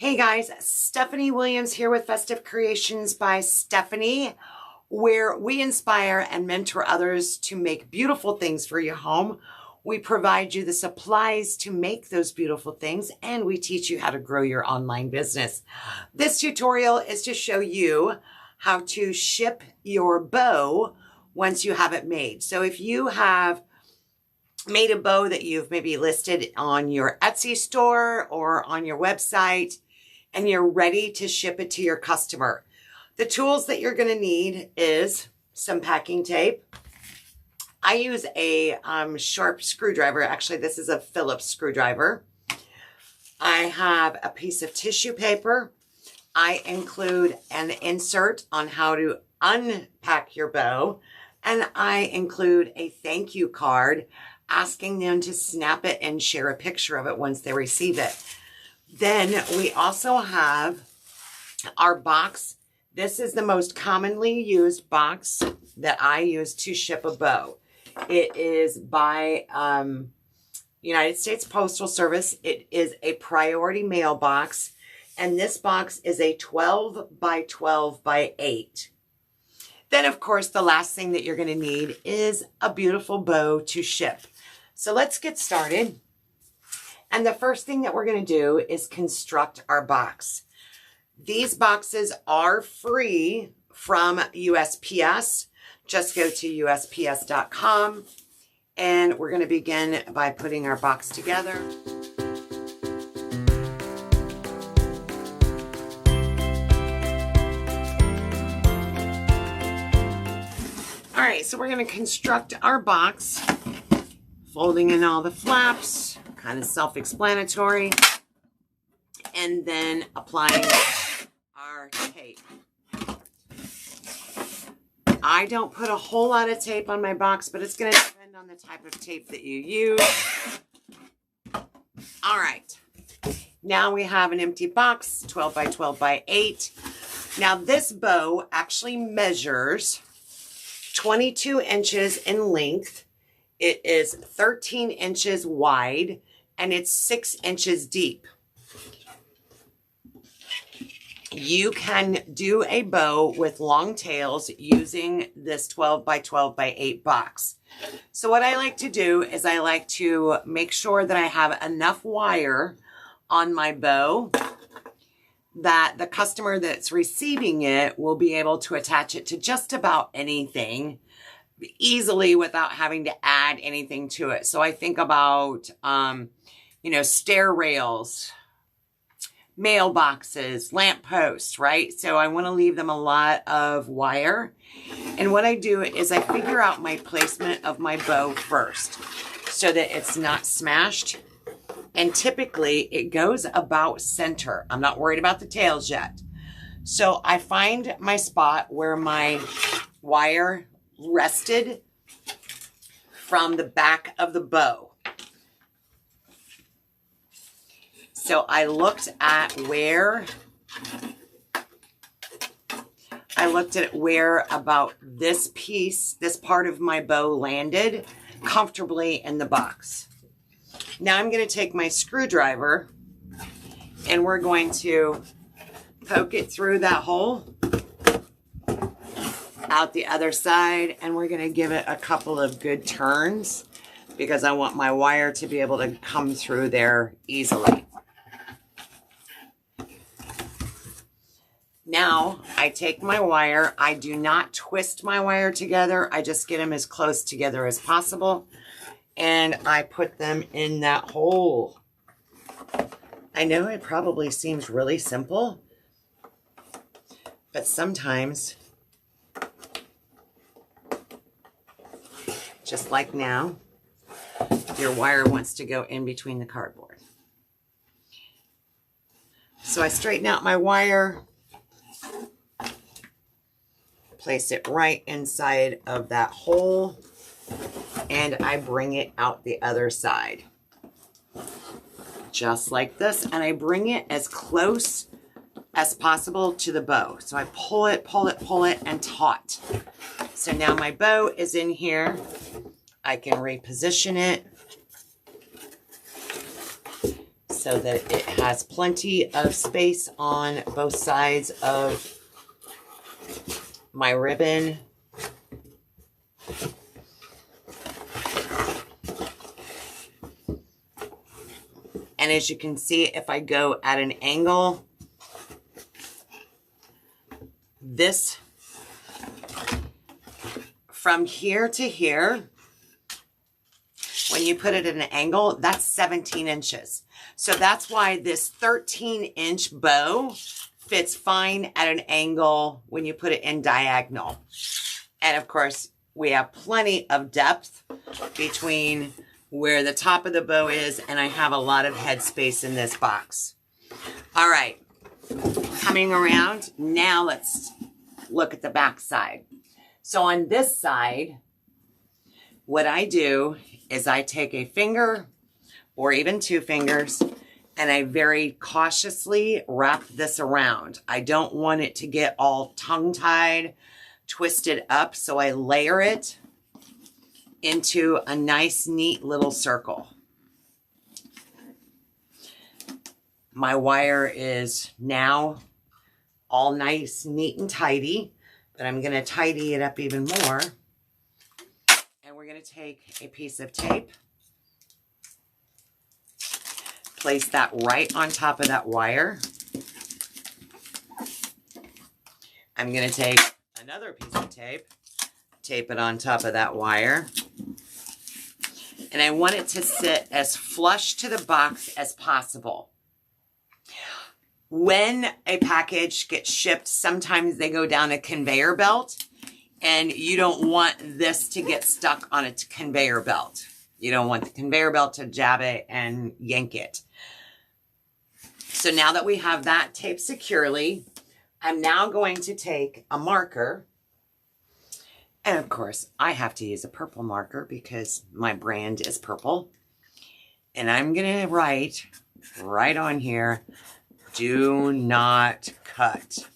Hey guys, Stephanie Williams here with Festive Creations by Stephanie, where we inspire and mentor others to make beautiful things for your home. We provide you the supplies to make those beautiful things, and we teach you how to grow your online business. This tutorial is to show you how to ship your bow once you have it made. So if you have made a bow that you've maybe listed on your Etsy store or on your website, and you're ready to ship it to your customer, the tools that you're going to need is some packing tape. I use a sharp screwdriver. Actually, this is a Phillips screwdriver. I have a piece of tissue paper. I include an insert on how to unpack your bow, and I include a thank you card asking them to snap it and share a picture of it once they receive it. Then we also have our box. This is the most commonly used box that I use to ship a bow. It is by United States Postal Service. It is a priority mail box, and this box is a 12 by 12 by 8. Then, of course, the last thing that you're going to need is a beautiful bow to ship. So let's get started. And the first thing that we're going to do is construct our box. These boxes are free from USPS. Just go to USPS.com, and we're going to begin by putting our box together. All right, so we're going to construct our box, folding in all the flaps, kind of self-explanatory, and then applying our tape. I don't put a whole lot of tape on my box, but it's going to depend on the type of tape that you use. All right, now we have an empty box, 12 by 12 by 8. Now this bow actually measures 22 inches in length. It is 13 inches wide, and it's 6 inches deep. You can do a bow with long tails using this 12 by 12 by 8 box. So what I like to do is I like to make sure that I have enough wire on my bow that the customer that's receiving it will be able to attach it to just about anything easily without having to add anything to it. So I think about, stair rails, mailboxes, lamp posts, right? So I want to leave them a lot of wire. And what I do is I figure out my placement of my bow first so that it's not smashed. And typically it goes about center. I'm not worried about the tails yet. So I find my spot where my wire rested from the back of the bow. So I looked at where about this piece, this part of my bow landed comfortably in the box. Now I'm going to take my screwdriver and we're going to poke it through that hole out the other side, and we're going to give it a couple of good turns because I want my wire to be able to come through there easily. Now I take my wire. I do not twist my wire together. I just get them as close together as possible, and I put them in that hole. I know it probably seems really simple, but sometimes, just like now, your wire wants to go in between the cardboard. So I straighten out my wire, place it right inside of that hole, and I bring it out the other side. Just like this, and I bring it as close as possible to the bow. So I pull it, and taut. So now my bow is in here. I can reposition it. so that it has plenty of space on both sides of my ribbon. And as you can see, if I go at an angle, this from here to here, when you put it at an angle, that's 17 inches. So that's why this 13-inch bow fits fine at an angle when you put it in diagonal. And of course, we have plenty of depth between where the top of the bow is, and I have a lot of headspace in this box. All right, coming around, now let's look at the back side. So on this side, what I do is I take a finger or even 2 fingers and I very cautiously wrap this around. I don't want it to get all tongue-tied, twisted up, so I layer it into a nice, neat little circle. My wire is now all nice, neat, and tidy, but I'm going to tidy it up even more. And we're going to take a piece of tape, place that right on top of that wire. I'm going to take another piece of tape, tape it on top of that wire. And I want it to sit as flush to the box as possible. When a package gets shipped, sometimes they go down a conveyor belt, and you don't want this to get stuck on a conveyor belt. You don't want the conveyor belt to jab it and yank it. So now that we have that taped securely, I'm now going to take a marker. And of course, I have to use a purple marker because my brand is purple. And I'm going to write right on here, do not cut.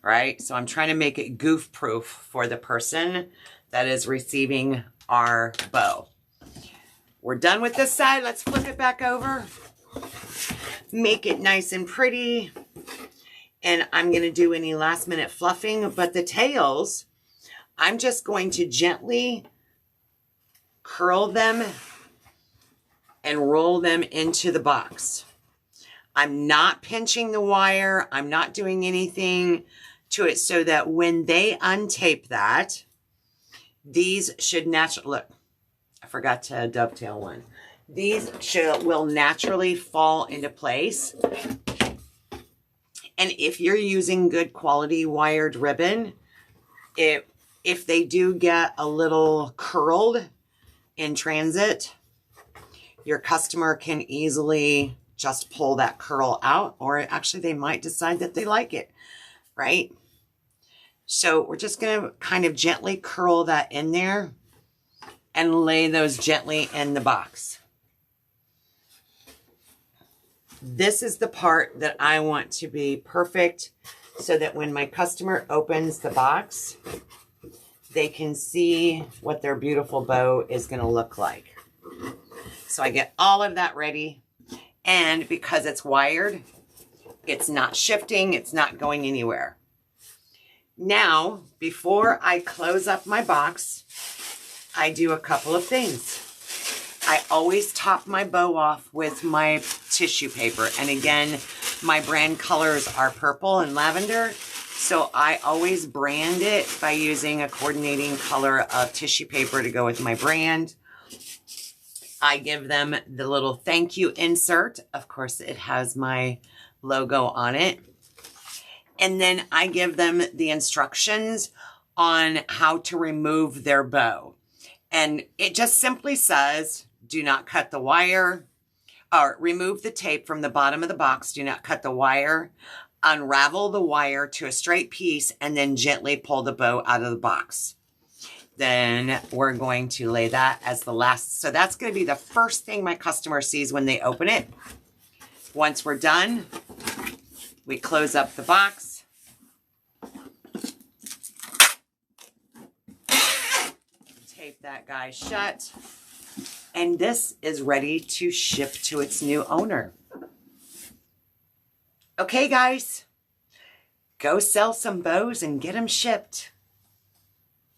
Right? So I'm trying to make it goof proof for the person that is receiving our bow. We're done with this side. Let's flip it back over. Make it nice and pretty. And I'm going to do any last minute fluffing, but the tails, I'm just going to gently curl them and roll them into the box. I'm not pinching the wire. I'm not doing anything to it so that when they untape that, these should naturally, look, I forgot to dovetail one. These will naturally fall into place. And if you're using good quality wired ribbon, if they do get a little curled in transit, your customer can easily just pull that curl out, or actually they might decide that they like it, right? So we're just going to kind of gently curl that in there and lay those gently in the box. This is the part that I want to be perfect so that when my customer opens the box, they can see what their beautiful bow is going to look like. So I get all of that ready. And because it's wired, it's not shifting, it's not going anywhere. Now, before I close up my box, I do a couple of things. I always top my bow off with my tissue paper. And again, my brand colors are purple and lavender. So I always brand it by using a coordinating color of tissue paper to go with my brand. I give them the little thank you insert. Of course, it has my logo on it. And then I give them the instructions on how to remove their bow. And it just simply says, do not cut the wire, or remove the tape from the bottom of the box. Do not cut the wire. Unravel the wire to a straight piece and then gently pull the bow out of the box. Then we're going to lay that as the last. So that's going to be the first thing my customer sees when they open it. Once we're done, we close up the box. Tape that guy shut. And this is ready to ship to its new owner. Okay, guys, go sell some bows and get them shipped.